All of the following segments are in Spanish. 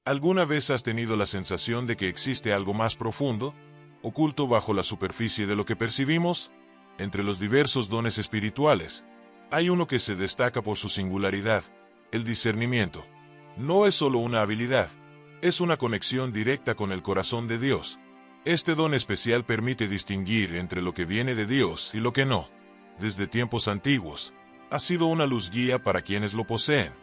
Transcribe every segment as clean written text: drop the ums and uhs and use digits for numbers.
¿Alguna vez has tenido la sensación de que existe algo más profundo, oculto bajo la superficie de lo que percibimos? Entre los diversos dones espirituales, hay uno que se destaca por su singularidad, el discernimiento. No es solo una habilidad, es una conexión directa con el corazón de Dios. Este don especial permite distinguir entre lo que viene de Dios y lo que no. Desde tiempos antiguos, ha sido una luz guía para quienes lo poseen.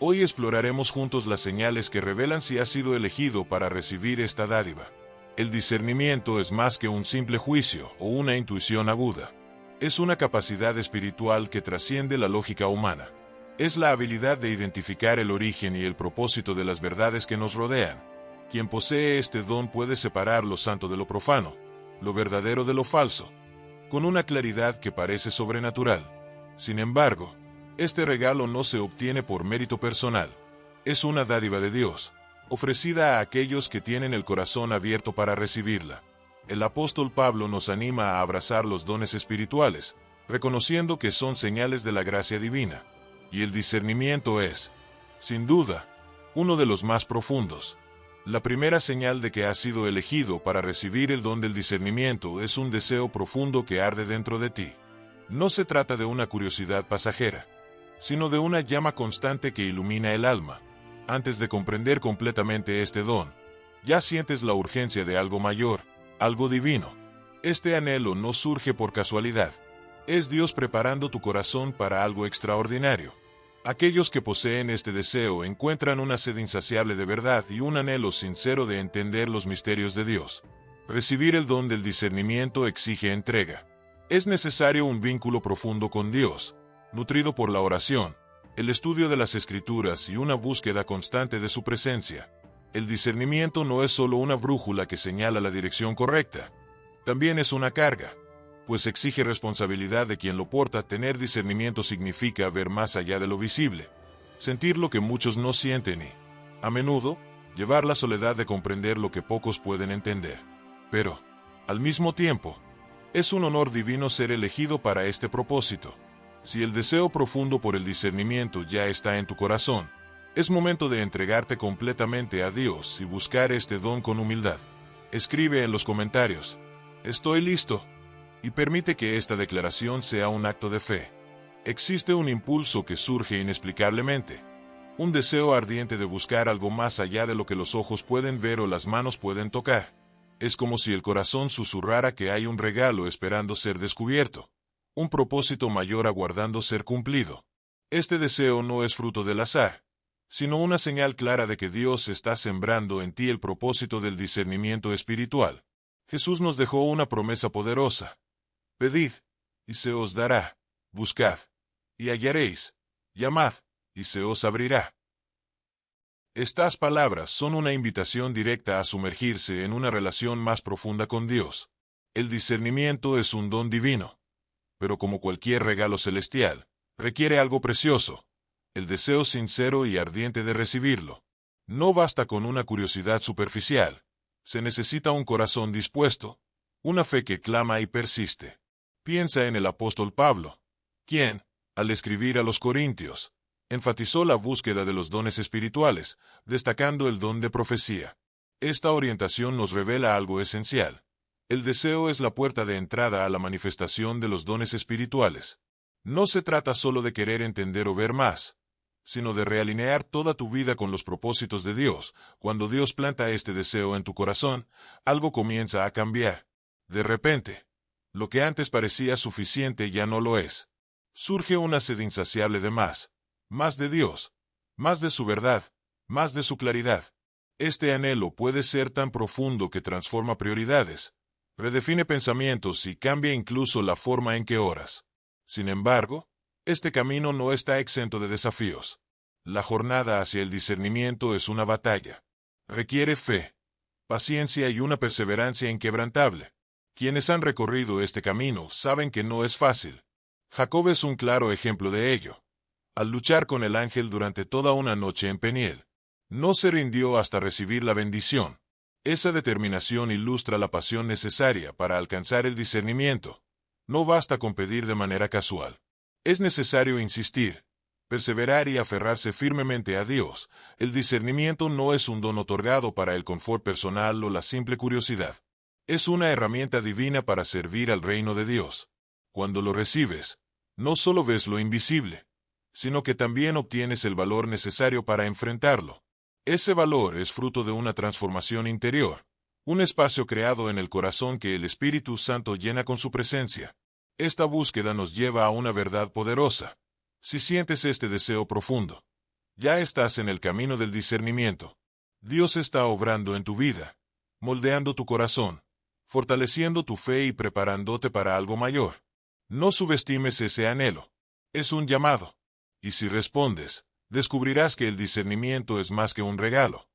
Hoy exploraremos juntos las señales que revelan si has sido elegido para recibir esta dádiva. El discernimiento es más que un simple juicio o una intuición aguda. Es una capacidad espiritual que trasciende la lógica humana. Es la habilidad de identificar el origen y el propósito de las verdades que nos rodean. Quien posee este don puede separar lo santo de lo profano, lo verdadero de lo falso, con una claridad que parece sobrenatural. Sin embargo, este regalo no se obtiene por mérito personal. Es una dádiva de Dios, ofrecida a aquellos que tienen el corazón abierto para recibirla. El apóstol Pablo nos anima a abrazar los dones espirituales, reconociendo que son señales de la gracia divina. Y el discernimiento es, sin duda, uno de los más profundos. La primera señal de que has sido elegido para recibir el don del discernimiento es un deseo profundo que arde dentro de ti. No se trata de una curiosidad pasajera, sino de una llama constante que ilumina el alma. Antes de comprender completamente este don, ya sientes la urgencia de algo mayor, algo divino. Este anhelo no surge por casualidad. Es Dios preparando tu corazón para algo extraordinario. Aquellos que poseen este deseo encuentran una sed insaciable de verdad y un anhelo sincero de entender los misterios de Dios. Recibir el don del discernimiento exige entrega. Es necesario un vínculo profundo con Dios, nutrido por la oración, el estudio de las Escrituras y una búsqueda constante de su presencia. El discernimiento no es solo una brújula que señala la dirección correcta, también es una carga, pues exige responsabilidad de quien lo porta. Tener discernimiento significa ver más allá de lo visible, sentir lo que muchos no sienten y, a menudo, llevar la soledad de comprender lo que pocos pueden entender. Pero, al mismo tiempo, es un honor divino ser elegido para este propósito. Si el deseo profundo por el discernimiento ya está en tu corazón, es momento de entregarte completamente a Dios y buscar este don con humildad. Escribe en los comentarios, «Estoy listo», y permite que esta declaración sea un acto de fe. Existe un impulso que surge inexplicablemente, un deseo ardiente de buscar algo más allá de lo que los ojos pueden ver o las manos pueden tocar. Es como si el corazón susurrara que hay un regalo esperando ser descubierto, un propósito mayor aguardando ser cumplido. Este deseo no es fruto del azar, sino una señal clara de que Dios está sembrando en ti el propósito del discernimiento espiritual. Jesús nos dejó una promesa poderosa. Pedid, y se os dará. Buscad, y hallaréis. Llamad, y se os abrirá. Estas palabras son una invitación directa a sumergirse en una relación más profunda con Dios. El discernimiento es un don divino, pero como cualquier regalo celestial, requiere algo precioso, el deseo sincero y ardiente de recibirlo. No basta con una curiosidad superficial, se necesita un corazón dispuesto, una fe que clama y persiste. Piensa en el apóstol Pablo, quien, al escribir a los Corintios, enfatizó la búsqueda de los dones espirituales, destacando el don de profecía. Esta orientación nos revela algo esencial. El deseo es la puerta de entrada a la manifestación de los dones espirituales. No se trata solo de querer entender o ver más, sino de realinear toda tu vida con los propósitos de Dios. Cuando Dios planta este deseo en tu corazón, algo comienza a cambiar. De repente, lo que antes parecía suficiente ya no lo es. Surge una sed insaciable de más de Dios, más de su verdad, más de su claridad. Este anhelo puede ser tan profundo que transforma prioridades, redefine pensamientos y cambia incluso la forma en que oras. Sin embargo, este camino no está exento de desafíos. La jornada hacia el discernimiento es una batalla. Requiere fe, paciencia y una perseverancia inquebrantable. Quienes han recorrido este camino saben que no es fácil. Jacob es un claro ejemplo de ello. Al luchar con el ángel durante toda una noche en Peniel, no se rindió hasta recibir la bendición. Esa determinación ilustra la pasión necesaria para alcanzar el discernimiento. No basta con pedir de manera casual. Es necesario insistir, perseverar y aferrarse firmemente a Dios. El discernimiento no es un don otorgado para el confort personal o la simple curiosidad. Es una herramienta divina para servir al reino de Dios. Cuando lo recibes, no solo ves lo invisible, sino que también obtienes el valor necesario para enfrentarlo. Ese valor es fruto de una transformación interior, un espacio creado en el corazón que el Espíritu Santo llena con su presencia. Esta búsqueda nos lleva a una verdad poderosa. Si sientes este deseo profundo, ya estás en el camino del discernimiento. Dios está obrando en tu vida, moldeando tu corazón, fortaleciendo tu fe y preparándote para algo mayor. No subestimes ese anhelo. Es un llamado. Y si respondes, descubrirás que el discernimiento es más que un regalo.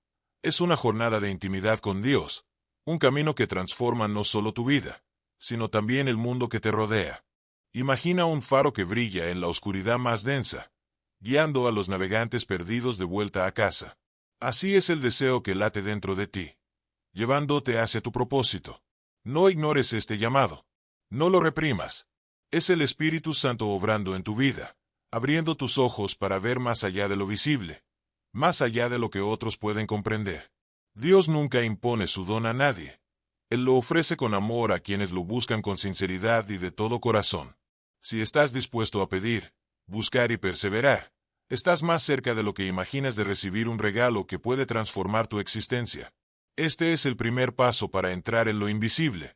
Es una jornada de intimidad con Dios, un camino que transforma no solo tu vida, sino también el mundo que te rodea. Imagina un faro que brilla en la oscuridad más densa, guiando a los navegantes perdidos de vuelta a casa. Así es el deseo que late dentro de ti, llevándote hacia tu propósito. No ignores este llamado. No lo reprimas. Es el Espíritu Santo obrando en tu vida, abriendo tus ojos para ver más allá de lo visible, más allá de lo que otros pueden comprender. Dios nunca impone su don a nadie. Él lo ofrece con amor a quienes lo buscan con sinceridad y de todo corazón. Si estás dispuesto a pedir, buscar y perseverar, estás más cerca de lo que imaginas de recibir un regalo que puede transformar tu existencia. Este es el primer paso para entrar en lo invisible,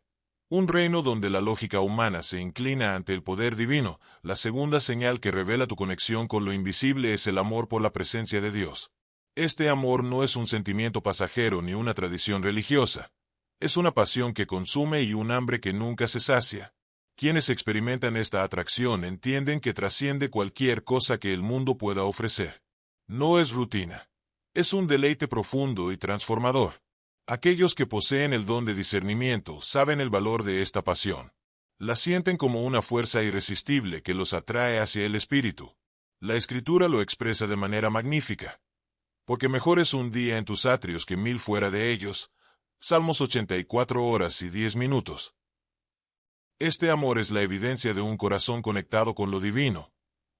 un reino donde la lógica humana se inclina ante el poder divino. La segunda señal que revela tu conexión con lo invisible es el amor por la presencia de Dios. Este amor no es un sentimiento pasajero ni una tradición religiosa. Es una pasión que consume y un hambre que nunca se sacia. Quienes experimentan esta atracción entienden que trasciende cualquier cosa que el mundo pueda ofrecer. No es rutina. Es un deleite profundo y transformador. Aquellos que poseen el don de discernimiento saben el valor de esta pasión. La sienten como una fuerza irresistible que los atrae hacia el Espíritu. La Escritura lo expresa de manera magnífica. Porque mejor es un día en tus atrios que 1000 fuera de ellos. Salmos 84 horas y 10 minutos. Este amor es la evidencia de un corazón conectado con lo divino,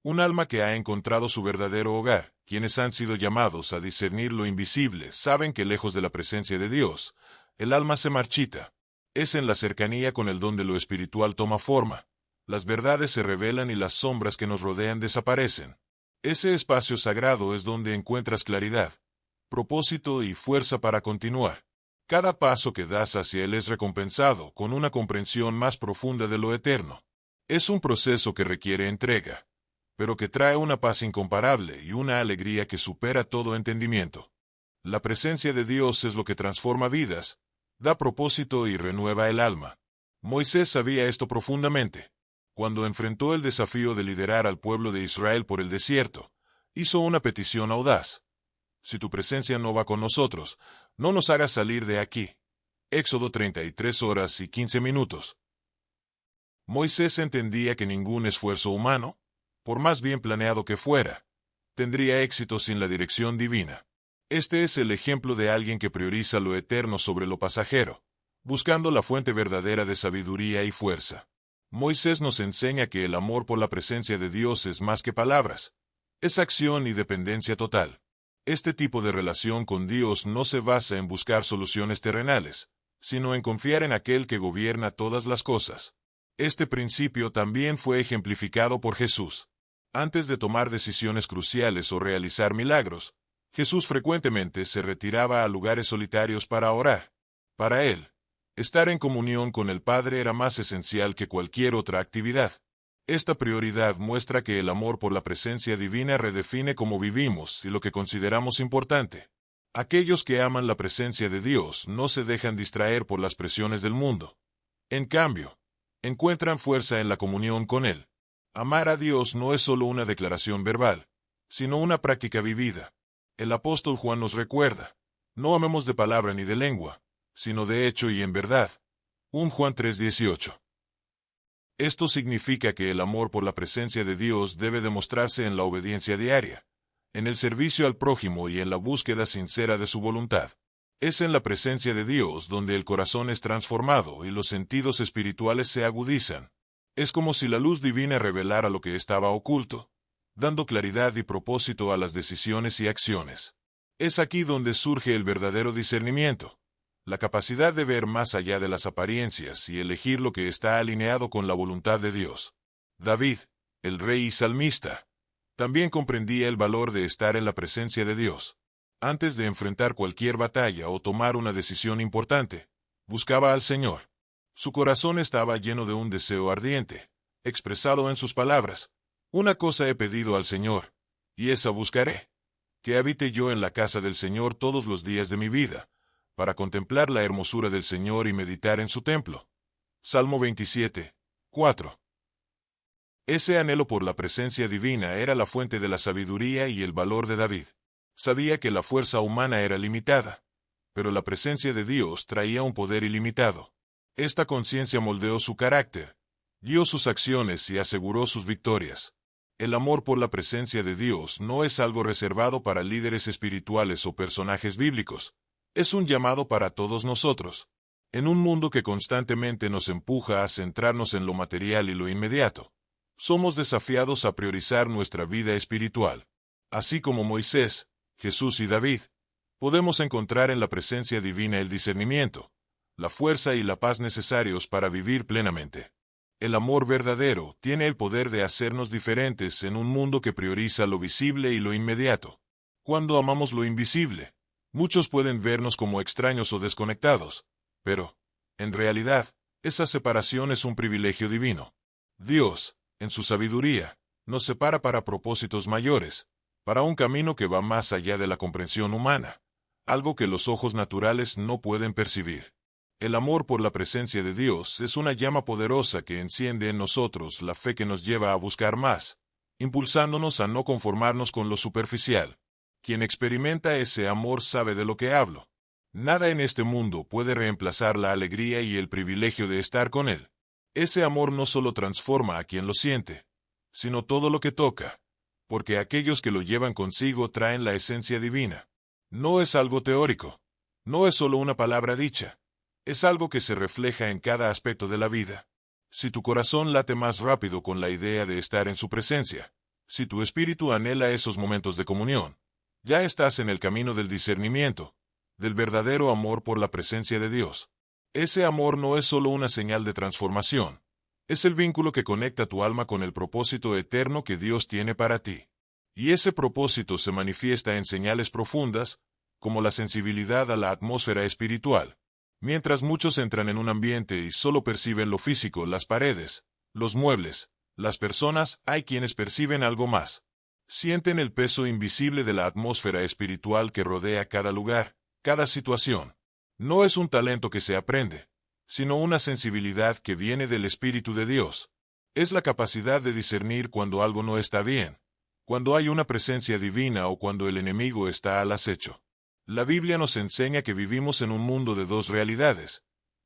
un alma que ha encontrado su verdadero hogar. Quienes han sido llamados a discernir lo invisible saben que lejos de la presencia de Dios, el alma se marchita. Es en la cercanía con el don de lo espiritual toma forma. Las verdades se revelan y las sombras que nos rodean desaparecen. Ese espacio sagrado es donde encuentras claridad, propósito y fuerza para continuar. Cada paso que das hacia él es recompensado con una comprensión más profunda de lo eterno. Es un proceso que requiere entrega, pero que trae una paz incomparable y una alegría que supera todo entendimiento. La presencia de Dios es lo que transforma vidas, da propósito y renueva el alma. Moisés sabía esto profundamente. Cuando enfrentó el desafío de liderar al pueblo de Israel por el desierto, hizo una petición audaz. Si tu presencia no va con nosotros, no nos hagas salir de aquí. Éxodo 33 horas y 15 minutos. Moisés entendía que ningún esfuerzo humano, por más bien planeado que fuera, tendría éxito sin la dirección divina. Este es el ejemplo de alguien que prioriza lo eterno sobre lo pasajero, buscando la fuente verdadera de sabiduría y fuerza. Moisés nos enseña que el amor por la presencia de Dios es más que palabras, es acción y dependencia total. Este tipo de relación con Dios no se basa en buscar soluciones terrenales, sino en confiar en aquel que gobierna todas las cosas. Este principio también fue ejemplificado por Jesús. Antes de tomar decisiones cruciales o realizar milagros, Jesús frecuentemente se retiraba a lugares solitarios para orar. Para él, estar en comunión con el Padre era más esencial que cualquier otra actividad. Esta prioridad muestra que el amor por la presencia divina redefine cómo vivimos y lo que consideramos importante. Aquellos que aman la presencia de Dios no se dejan distraer por las presiones del mundo. En cambio, encuentran fuerza en la comunión con Él. Amar a Dios no es solo una declaración verbal, sino una práctica vivida. El apóstol Juan nos recuerda: no amemos de palabra ni de lengua, sino de hecho y en verdad. 1 Juan 3:18. Esto significa que el amor por la presencia de Dios debe demostrarse en la obediencia diaria, en el servicio al prójimo y en la búsqueda sincera de su voluntad. Es en la presencia de Dios donde el corazón es transformado y los sentidos espirituales se agudizan. Es como si la luz divina revelara lo que estaba oculto, dando claridad y propósito a las decisiones y acciones. Es aquí donde surge el verdadero discernimiento, la capacidad de ver más allá de las apariencias y elegir lo que está alineado con la voluntad de Dios. David, el rey y salmista, también comprendía el valor de estar en la presencia de Dios. Antes de enfrentar cualquier batalla o tomar una decisión importante, buscaba al Señor. Su corazón estaba lleno de un deseo ardiente, expresado en sus palabras: una cosa he pedido al Señor, y esa buscaré, que habite yo en la casa del Señor todos los días de mi vida, para contemplar la hermosura del Señor y meditar en su templo. Salmo 27, 4. Ese anhelo por la presencia divina era la fuente de la sabiduría y el valor de David. Sabía que la fuerza humana era limitada, pero la presencia de Dios traía un poder ilimitado. Esta conciencia moldeó su carácter, guió sus acciones y aseguró sus victorias. El amor por la presencia de Dios no es algo reservado para líderes espirituales o personajes bíblicos. Es un llamado para todos nosotros. En un mundo que constantemente nos empuja a centrarnos en lo material y lo inmediato, somos desafiados a priorizar nuestra vida espiritual. Así como Moisés, Jesús y David, podemos encontrar en la presencia divina el discernimiento, la fuerza y la paz necesarios para vivir plenamente. El amor verdadero tiene el poder de hacernos diferentes en un mundo que prioriza lo visible y lo inmediato. Cuando amamos lo invisible, muchos pueden vernos como extraños o desconectados, pero, en realidad, esa separación es un privilegio divino. Dios, en su sabiduría, nos separa para propósitos mayores, para un camino que va más allá de la comprensión humana, algo que los ojos naturales no pueden percibir. El amor por la presencia de Dios es una llama poderosa que enciende en nosotros la fe que nos lleva a buscar más, impulsándonos a no conformarnos con lo superficial. Quien experimenta ese amor sabe de lo que hablo. Nada en este mundo puede reemplazar la alegría y el privilegio de estar con Él. Ese amor no solo transforma a quien lo siente, sino todo lo que toca, porque aquellos que lo llevan consigo traen la esencia divina. No es algo teórico, no es solo una palabra dicha, es algo que se refleja en cada aspecto de la vida. Si tu corazón late más rápido con la idea de estar en su presencia, si tu espíritu anhela esos momentos de comunión, ya estás en el camino del discernimiento, del verdadero amor por la presencia de Dios. Ese amor no es solo una señal de transformación, es el vínculo que conecta tu alma con el propósito eterno que Dios tiene para ti. Y ese propósito se manifiesta en señales profundas, como la sensibilidad a la atmósfera espiritual. Mientras muchos entran en un ambiente y solo perciben lo físico, las paredes, los muebles, las personas, hay quienes perciben algo más. Sienten el peso invisible de la atmósfera espiritual que rodea cada lugar, cada situación. No es un talento que se aprende, sino una sensibilidad que viene del Espíritu de Dios. Es la capacidad de discernir cuando algo no está bien, cuando hay una presencia divina o cuando el enemigo está al acecho. La Biblia nos enseña que vivimos en un mundo de dos realidades,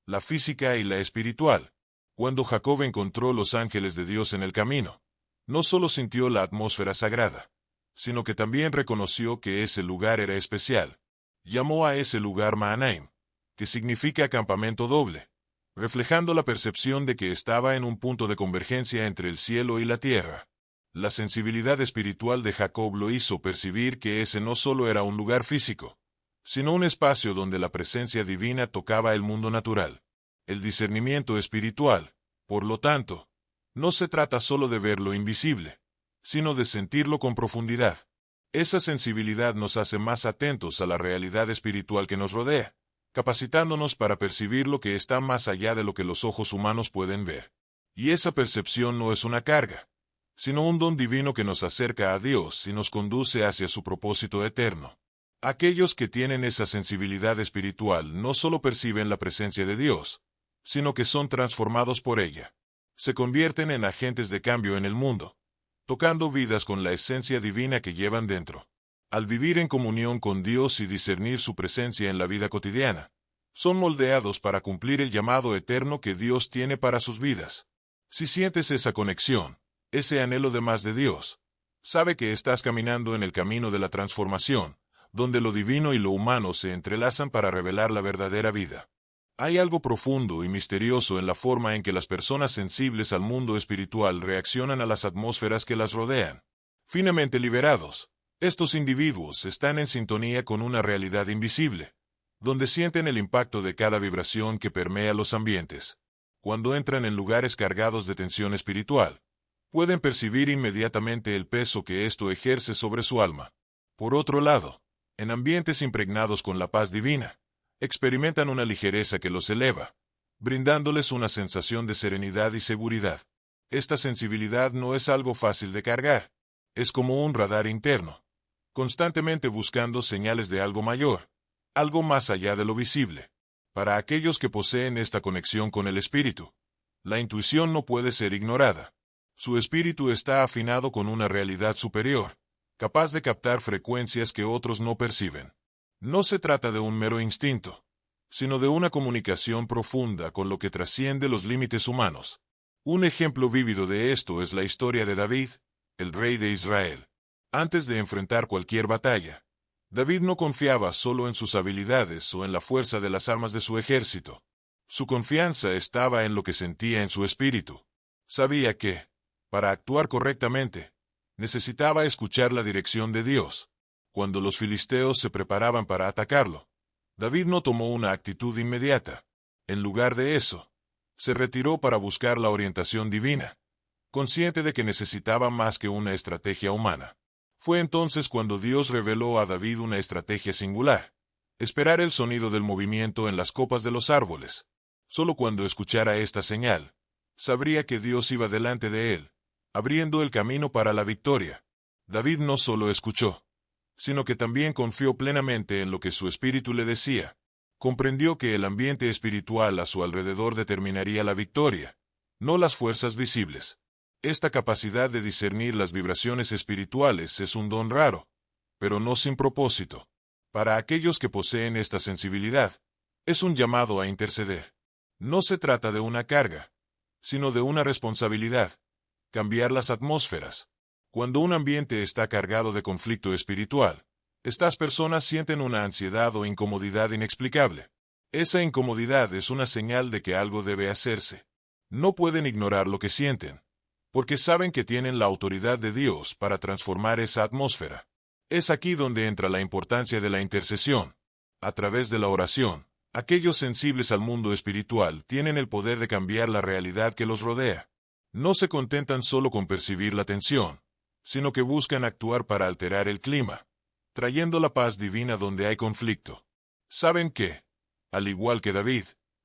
la física y la espiritual. Cuando Jacob encontró los ángeles de Dios en el camino, no solo sintió la atmósfera sagrada, sino que también reconoció que ese lugar era especial. Llamó a ese lugar Mahanaim, que significa campamento doble, reflejando la percepción de que estaba en un punto de convergencia entre el cielo y la tierra. La sensibilidad espiritual de Jacob lo hizo percibir que ese no solo era un lugar físico, sino un espacio donde la presencia divina tocaba el mundo natural. El discernimiento espiritual, por lo tanto, no se trata solo de ver lo invisible, sino de sentirlo con profundidad. Esa sensibilidad nos hace más atentos a la realidad espiritual que nos rodea, capacitándonos para percibir lo que está más allá de lo que los ojos humanos pueden ver. Y esa percepción no es una carga, sino un don divino que nos acerca a Dios y nos conduce hacia su propósito eterno. Aquellos que tienen esa sensibilidad espiritual no solo perciben la presencia de Dios, sino que son transformados por ella. Se convierten en agentes de cambio en el mundo, tocando vidas con la esencia divina que llevan dentro. Al vivir en comunión con Dios y discernir su presencia en la vida cotidiana, son moldeados para cumplir el llamado eterno que Dios tiene para sus vidas. Si sientes esa conexión, ese anhelo de más de Dios, sabe que estás caminando en el camino de la transformación, donde lo divino y lo humano se entrelazan para revelar la verdadera vida. Hay algo profundo y misterioso en la forma en que las personas sensibles al mundo espiritual reaccionan a las atmósferas que las rodean. Finamente liberados, estos individuos están en sintonía con una realidad invisible, donde sienten el impacto de cada vibración que permea los ambientes. Cuando entran en lugares cargados de tensión espiritual, pueden percibir inmediatamente el peso que esto ejerce sobre su alma. Por otro lado, en ambientes impregnados con la paz divina, experimentan una ligereza que los eleva, brindándoles una sensación de serenidad y seguridad. Esta sensibilidad no es algo fácil de cargar, es como un radar interno, constantemente buscando señales de algo mayor, algo más allá de lo visible. Para aquellos que poseen esta conexión con el espíritu, la intuición no puede ser ignorada. Su espíritu está afinado con una realidad superior, capaz de captar frecuencias que otros no perciben. No se trata de un mero instinto, sino de una comunicación profunda con lo que trasciende los límites humanos. Un ejemplo vívido de esto es la historia de David, el rey de Israel. Antes de enfrentar cualquier batalla, David no confiaba solo en sus habilidades o en la fuerza de las armas de su ejército. Su confianza estaba en lo que sentía en su espíritu. Sabía que, para actuar correctamente, necesitaba escuchar la dirección de Dios. Cuando los filisteos se preparaban para atacarlo, David no tomó una actitud inmediata. En lugar de eso, se retiró para buscar la orientación divina, consciente de que necesitaba más que una estrategia humana. Fue entonces cuando Dios reveló a David una estrategia singular: esperar el sonido del movimiento en las copas de los árboles. Solo cuando escuchara esta señal, sabría que Dios iba delante de él, abriendo el camino para la victoria. David no solo escuchó, sino que también confió plenamente en lo que su espíritu le decía. Comprendió que el ambiente espiritual a su alrededor determinaría la victoria, no las fuerzas visibles. Esta capacidad de discernir las vibraciones espirituales es un don raro, pero no sin propósito. Para aquellos que poseen esta sensibilidad, es un llamado a interceder. No se trata de una carga, sino de una responsabilidad: cambiar las atmósferas. Cuando un ambiente está cargado de conflicto espiritual, estas personas sienten una ansiedad o incomodidad inexplicable. Esa incomodidad es una señal de que algo debe hacerse. No pueden ignorar lo que sienten, porque saben que tienen la autoridad de Dios para transformar esa atmósfera. Es aquí donde entra la importancia de la intercesión. A través de la oración, aquellos sensibles al mundo espiritual tienen el poder de cambiar la realidad que los rodea. No se contentan solo con percibir la tensión, sino que buscan actuar para alterar el clima, trayendo la paz divina donde hay conflicto. Saben que, al igual que David,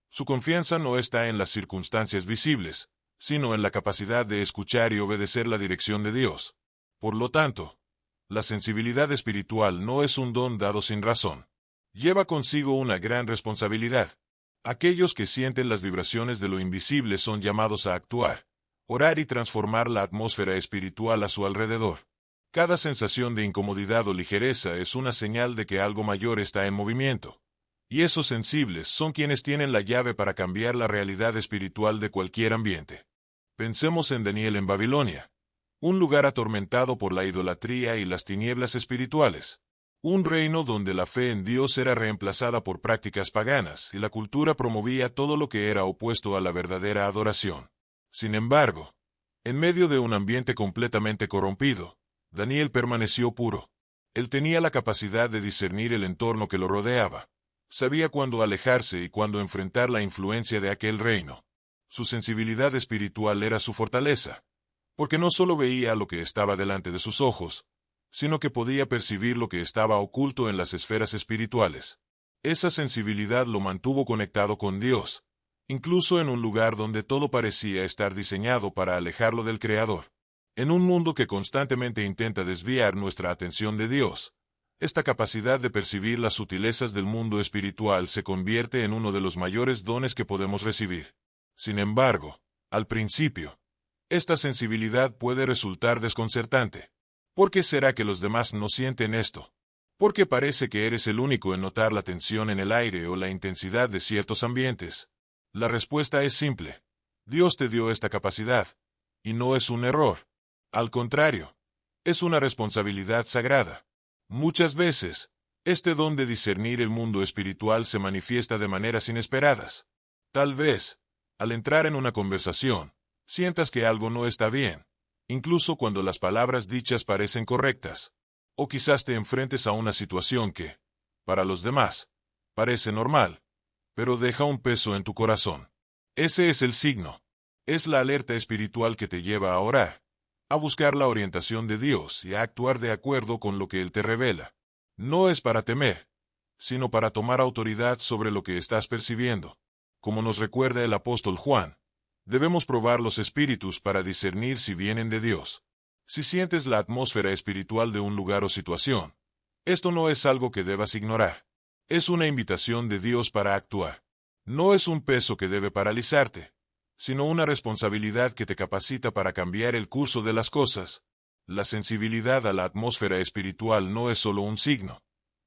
su confianza no está en las circunstancias visibles, sino en la capacidad de escuchar y obedecer la dirección de Dios. Por lo tanto, la sensibilidad espiritual no es un don dado sin razón. Lleva consigo una gran responsabilidad. Aquellos que sienten las vibraciones de lo invisible son llamados a actuar, orar y transformar la atmósfera espiritual a su alrededor. Cada sensación de incomodidad o ligereza es una señal de que algo mayor está en movimiento. Y esos sensibles son quienes tienen la llave para cambiar la realidad espiritual de cualquier ambiente. Pensemos en Daniel en Babilonia, un lugar atormentado por la idolatría y las tinieblas espirituales. Un reino donde la fe en Dios era reemplazada por prácticas paganas y la cultura promovía todo lo que era opuesto a la verdadera adoración. Sin embargo, en medio de un ambiente completamente corrompido, Daniel permaneció puro. Él tenía la capacidad de discernir el entorno que lo rodeaba. Sabía cuándo alejarse y cuándo enfrentar la influencia de aquel reino. Su sensibilidad espiritual era su fortaleza, porque no solo veía lo que estaba delante de sus ojos, sino que podía percibir lo que estaba oculto en las esferas espirituales. Esa sensibilidad lo mantuvo conectado con Dios, incluso en un lugar donde todo parecía estar diseñado para alejarlo del Creador. En un mundo que constantemente intenta desviar nuestra atención de Dios, esta capacidad de percibir las sutilezas del mundo espiritual se convierte en uno de los mayores dones que podemos recibir. Sin embargo, al principio, esta sensibilidad puede resultar desconcertante. ¿Por qué será que los demás no sienten esto? ¿Por qué parece que eres el único en notar la tensión en el aire o la intensidad de ciertos ambientes? La respuesta es simple. Dios te dio esta capacidad, y no es un error. Al contrario, es una responsabilidad sagrada. Muchas veces, este don de discernir el mundo espiritual se manifiesta de maneras inesperadas. Tal vez, al entrar en una conversación, sientas que algo no está bien, incluso cuando las palabras dichas parecen correctas. O quizás te enfrentes a una situación que, para los demás, parece normal, pero deja un peso en tu corazón. Ese es el signo. Es la alerta espiritual que te lleva a orar, a buscar la orientación de Dios y a actuar de acuerdo con lo que Él te revela. No es para temer, sino para tomar autoridad sobre lo que estás percibiendo. Como nos recuerda el apóstol Juan, debemos probar los espíritus para discernir si vienen de Dios. Si sientes la atmósfera espiritual de un lugar o situación, esto no es algo que debas ignorar. Es una invitación de Dios para actuar. No es un peso que debe paralizarte, sino una responsabilidad que te capacita para cambiar el curso de las cosas. La sensibilidad a la atmósfera espiritual no es solo un signo.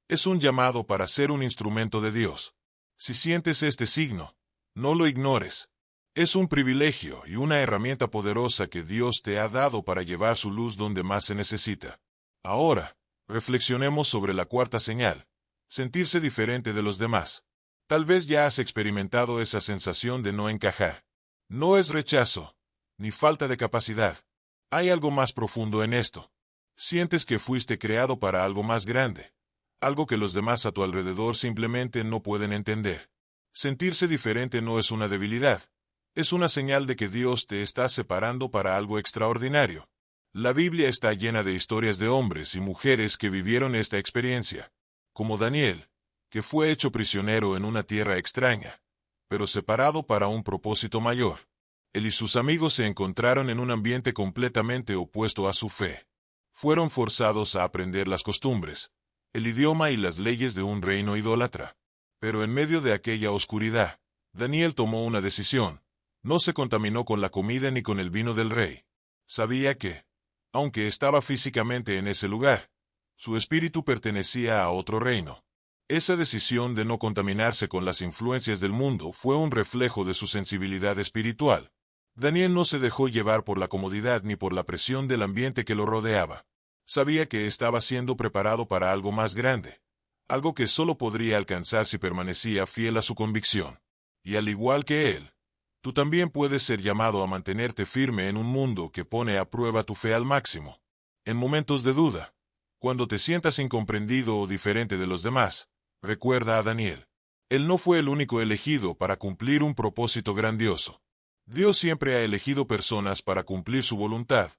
Es un llamado para ser un instrumento de Dios. Si sientes este signo, no lo ignores. Es un privilegio y una herramienta poderosa que Dios te ha dado para llevar su luz donde más se necesita. Ahora, reflexionemos sobre la cuarta señal: sentirse diferente de los demás. Tal vez ya has experimentado esa sensación de no encajar. No es rechazo, ni falta de capacidad. Hay algo más profundo en esto. Sientes que fuiste creado para algo más grande, algo que los demás a tu alrededor simplemente no pueden entender. Sentirse diferente no es una debilidad. Es una señal de que Dios te está separando para algo extraordinario. La Biblia está llena de historias de hombres y mujeres que vivieron esta experiencia, como Daniel, que fue hecho prisionero en una tierra extraña, pero separado para un propósito mayor. Él y sus amigos se encontraron en un ambiente completamente opuesto a su fe. Fueron forzados a aprender las costumbres, el idioma y las leyes de un reino idólatra. Pero en medio de aquella oscuridad, Daniel tomó una decisión. No se contaminó con la comida ni con el vino del rey. Sabía que, aunque estaba físicamente en ese lugar, su espíritu pertenecía a otro reino. Esa decisión de no contaminarse con las influencias del mundo fue un reflejo de su sensibilidad espiritual. Daniel no se dejó llevar por la comodidad ni por la presión del ambiente que lo rodeaba. Sabía que estaba siendo preparado para algo más grande, algo que solo podría alcanzar si permanecía fiel a su convicción. Y al igual que él, tú también puedes ser llamado a mantenerte firme en un mundo que pone a prueba tu fe al máximo. En momentos de duda, cuando te sientas incomprendido o diferente de los demás, recuerda a Daniel. Él no fue el único elegido para cumplir un propósito grandioso. Dios siempre ha elegido personas para cumplir su voluntad,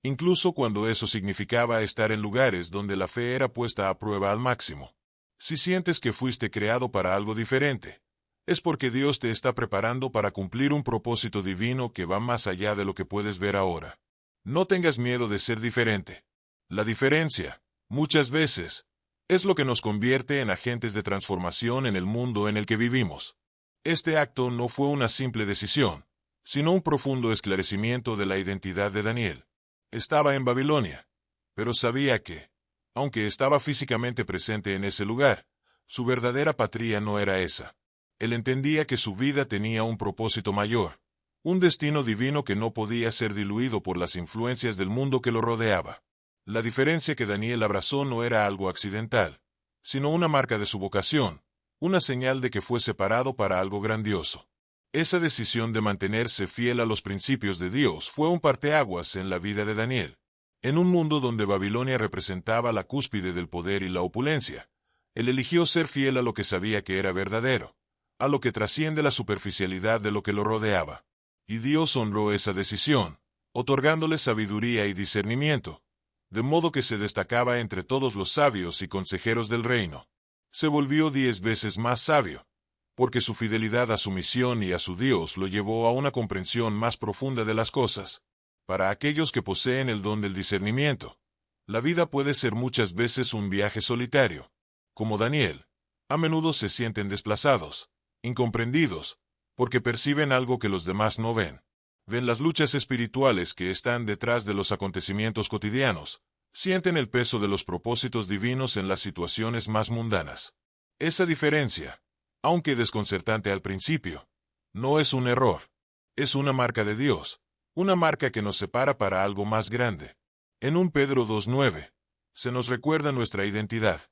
incluso cuando eso significaba estar en lugares donde la fe era puesta a prueba al máximo. Si sientes que fuiste creado para algo diferente, es porque Dios te está preparando para cumplir un propósito divino que va más allá de lo que puedes ver ahora. No tengas miedo de ser diferente. La diferencia, muchas veces, es lo que nos convierte en agentes de transformación en el mundo en el que vivimos. Este acto no fue una simple decisión, sino un profundo esclarecimiento de la identidad de Daniel. Estaba en Babilonia, pero sabía que, aunque estaba físicamente presente en ese lugar, su verdadera patria no era esa. Él entendía que su vida tenía un propósito mayor, un destino divino que no podía ser diluido por las influencias del mundo que lo rodeaba. La diferencia que Daniel abrazó no era algo accidental, sino una marca de su vocación, una señal de que fue separado para algo grandioso. Esa decisión de mantenerse fiel a los principios de Dios fue un parteaguas en la vida de Daniel. En un mundo donde Babilonia representaba la cúspide del poder y la opulencia, él eligió ser fiel a lo que sabía que era verdadero, a lo que trasciende la superficialidad de lo que lo rodeaba. Y Dios honró esa decisión, otorgándole sabiduría y discernimiento, de modo que se destacaba entre todos los sabios y consejeros del reino. Se volvió 10 veces más sabio, porque su fidelidad a su misión y a su Dios lo llevó a una comprensión más profunda de las cosas. Para aquellos que poseen el don del discernimiento, la vida puede ser muchas veces un viaje solitario. Como Daniel, a menudo se sienten desplazados, incomprendidos, porque perciben algo que los demás no ven. Ven las luchas espirituales que están detrás de los acontecimientos cotidianos, sienten el peso de los propósitos divinos en las situaciones más mundanas. Esa diferencia, aunque desconcertante al principio, no es un error, es una marca de Dios, una marca que nos separa para algo más grande. En 1 Pedro 2:9, se nos recuerda nuestra identidad.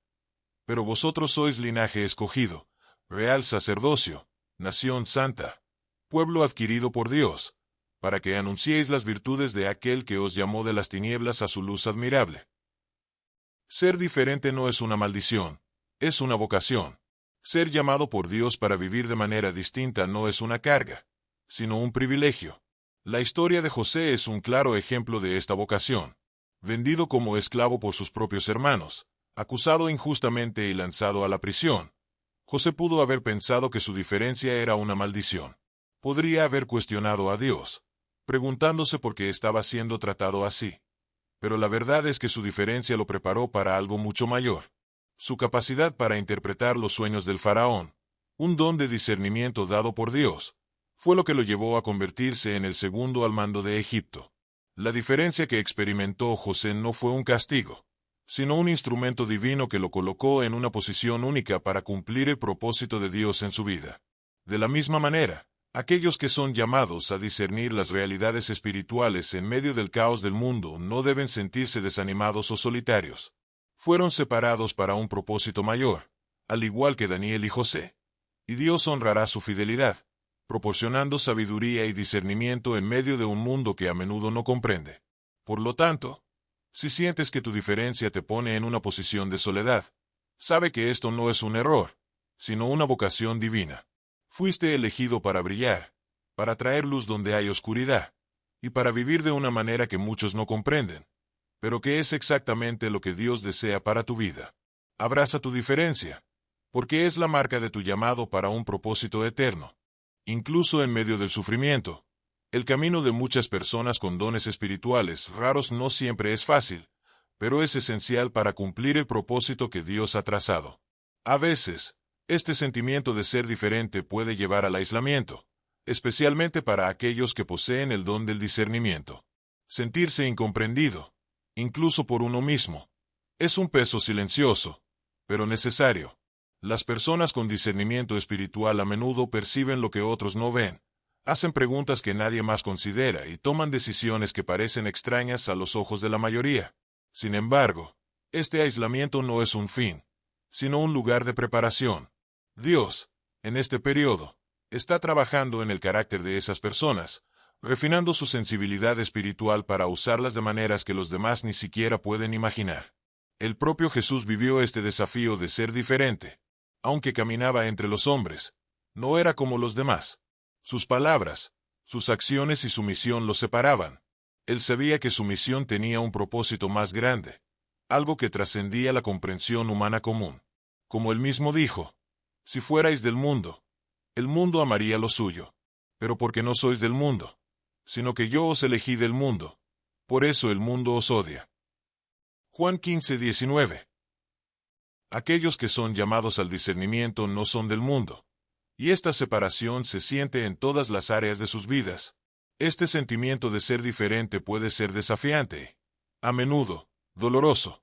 Pero vosotros sois linaje escogido, real sacerdocio, nación santa, pueblo adquirido por Dios, para que anunciéis las virtudes de aquel que os llamó de las tinieblas a su luz admirable. Ser diferente no es una maldición, es una vocación. Ser llamado por Dios para vivir de manera distinta no es una carga, sino un privilegio. La historia de José es un claro ejemplo de esta vocación. Vendido como esclavo por sus propios hermanos, acusado injustamente y lanzado a la prisión, José pudo haber pensado que su diferencia era una maldición. Podría haber cuestionado a Dios, preguntándose por qué estaba siendo tratado así. Pero la verdad es que su diferencia lo preparó para algo mucho mayor. Su capacidad para interpretar los sueños del faraón, un don de discernimiento dado por Dios, fue lo que lo llevó a convertirse en el segundo al mando de Egipto. La diferencia que experimentó José no fue un castigo, sino un instrumento divino que lo colocó en una posición única para cumplir el propósito de Dios en su vida. De la misma manera, aquellos que son llamados a discernir las realidades espirituales en medio del caos del mundo no deben sentirse desanimados o solitarios. Fueron separados para un propósito mayor, al igual que Daniel y José. Y Dios honrará su fidelidad, proporcionando sabiduría y discernimiento en medio de un mundo que a menudo no comprende. Por lo tanto, si sientes que tu diferencia te pone en una posición de soledad, sabe que esto no es un error, sino una vocación divina. Fuiste elegido para brillar, para traer luz donde hay oscuridad, y para vivir de una manera que muchos no comprenden, pero que es exactamente lo que Dios desea para tu vida. Abraza tu diferencia, porque es la marca de tu llamado para un propósito eterno. Incluso en medio del sufrimiento, el camino de muchas personas con dones espirituales raros no siempre es fácil, pero es esencial para cumplir el propósito que Dios ha trazado. A veces, este sentimiento de ser diferente puede llevar al aislamiento, especialmente para aquellos que poseen el don del discernimiento. Sentirse incomprendido, incluso por uno mismo, es un peso silencioso, pero necesario. Las personas con discernimiento espiritual a menudo perciben lo que otros no ven, hacen preguntas que nadie más considera y toman decisiones que parecen extrañas a los ojos de la mayoría. Sin embargo, este aislamiento no es un fin, sino un lugar de preparación. Dios, en este periodo, está trabajando en el carácter de esas personas, refinando su sensibilidad espiritual para usarlas de maneras que los demás ni siquiera pueden imaginar. El propio Jesús vivió este desafío de ser diferente. Aunque caminaba entre los hombres, no era como los demás. Sus palabras, sus acciones y su misión lo separaban. Él sabía que su misión tenía un propósito más grande, algo que trascendía la comprensión humana común. Como él mismo dijo, si fuerais del mundo, el mundo amaría lo suyo. Pero porque no sois del mundo, sino que yo os elegí del mundo, por eso el mundo os odia. Juan 15:19. Aquellos que son llamados al discernimiento no son del mundo, y esta separación se siente en todas las áreas de sus vidas. Este sentimiento de ser diferente puede ser desafiante, a menudo, doloroso,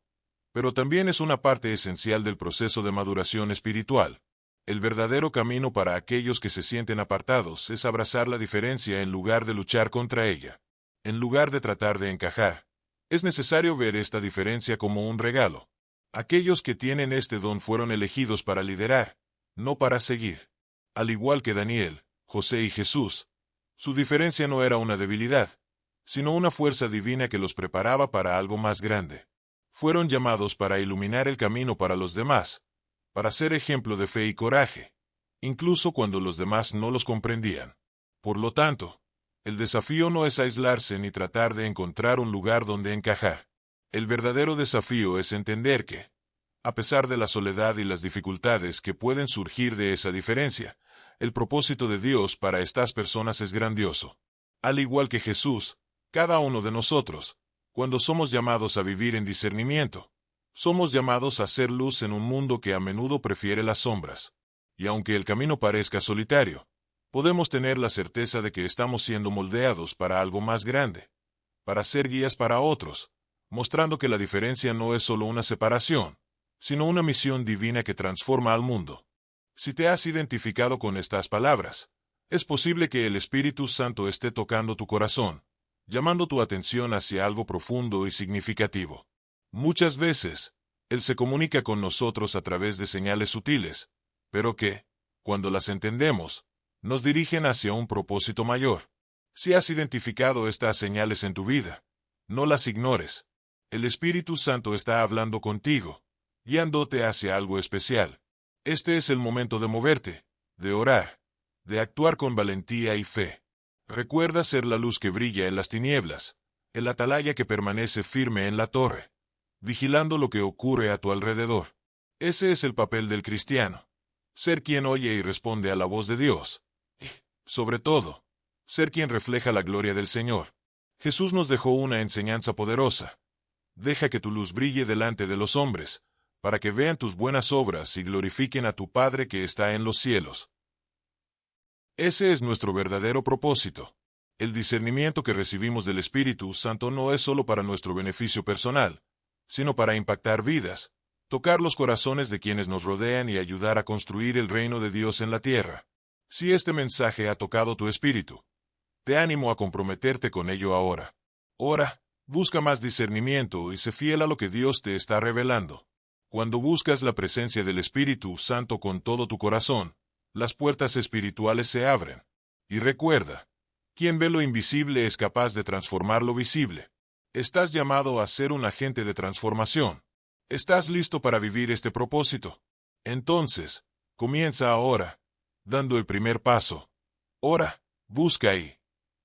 pero también es una parte esencial del proceso de maduración espiritual. El verdadero camino para aquellos que se sienten apartados es abrazar la diferencia en lugar de luchar contra ella. En lugar de tratar de encajar, es necesario ver esta diferencia como un regalo. Aquellos que tienen este don fueron elegidos para liderar, no para seguir. Al igual que Daniel, José y Jesús, su diferencia no era una debilidad, sino una fuerza divina que los preparaba para algo más grande. Fueron llamados para iluminar el camino para los demás, para ser ejemplo de fe y coraje, incluso cuando los demás no los comprendían. Por lo tanto, el desafío no es aislarse ni tratar de encontrar un lugar donde encajar. El verdadero desafío es entender que, a pesar de la soledad y las dificultades que pueden surgir de esa diferencia, el propósito de Dios para estas personas es grandioso. Al igual que Jesús, cada uno de nosotros, cuando somos llamados a vivir en discernimiento, somos llamados a ser luz en un mundo que a menudo prefiere las sombras. Y aunque el camino parezca solitario, podemos tener la certeza de que estamos siendo moldeados para algo más grande, para ser guías para otros, mostrando que la diferencia no es solo una separación, sino una misión divina que transforma al mundo. Si te has identificado con estas palabras, es posible que el Espíritu Santo esté tocando tu corazón, llamando tu atención hacia algo profundo y significativo. Muchas veces, Él se comunica con nosotros a través de señales sutiles, pero que, cuando las entendemos, nos dirigen hacia un propósito mayor. Si has identificado estas señales en tu vida, no las ignores. El Espíritu Santo está hablando contigo, guiándote hacia algo especial. Este es el momento de moverte, de orar, de actuar con valentía y fe. Recuerda ser la luz que brilla en las tinieblas, el atalaya que permanece firme en la torre, vigilando lo que ocurre a tu alrededor. Ese es el papel del cristiano. Ser quien oye y responde a la voz de Dios. Y, sobre todo, ser quien refleja la gloria del Señor. Jesús nos dejó una enseñanza poderosa. Deja que tu luz brille delante de los hombres, para que vean tus buenas obras y glorifiquen a tu Padre que está en los cielos. Ese es nuestro verdadero propósito. El discernimiento que recibimos del Espíritu Santo no es solo para nuestro beneficio personal, sino para impactar vidas, tocar los corazones de quienes nos rodean y ayudar a construir el reino de Dios en la tierra. Si este mensaje ha tocado tu espíritu, te animo a comprometerte con ello ahora. Ora, busca más discernimiento y sé fiel a lo que Dios te está revelando. Cuando buscas la presencia del Espíritu Santo con todo tu corazón, las puertas espirituales se abren. Y recuerda, quien ve lo invisible es capaz de transformar lo visible. Estás llamado a ser un agente de transformación. ¿Estás listo para vivir este propósito? Entonces, comienza ahora, dando el primer paso. Ora, busca y,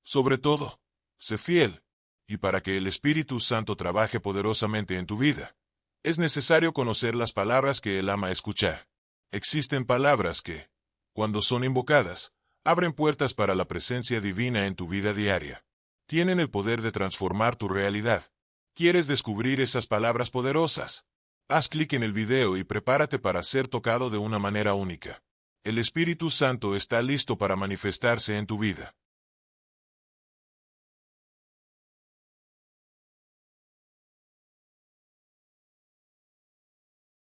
sobre todo, sé fiel. Y para que el Espíritu Santo trabaje poderosamente en tu vida, es necesario conocer las palabras que Él ama escuchar. Existen palabras que, cuando son invocadas, abren puertas para la presencia divina en tu vida diaria. Tienen el poder de transformar tu realidad. ¿Quieres descubrir esas palabras poderosas? Haz clic en el video y prepárate para ser tocado de una manera única. El Espíritu Santo está listo para manifestarse en tu vida.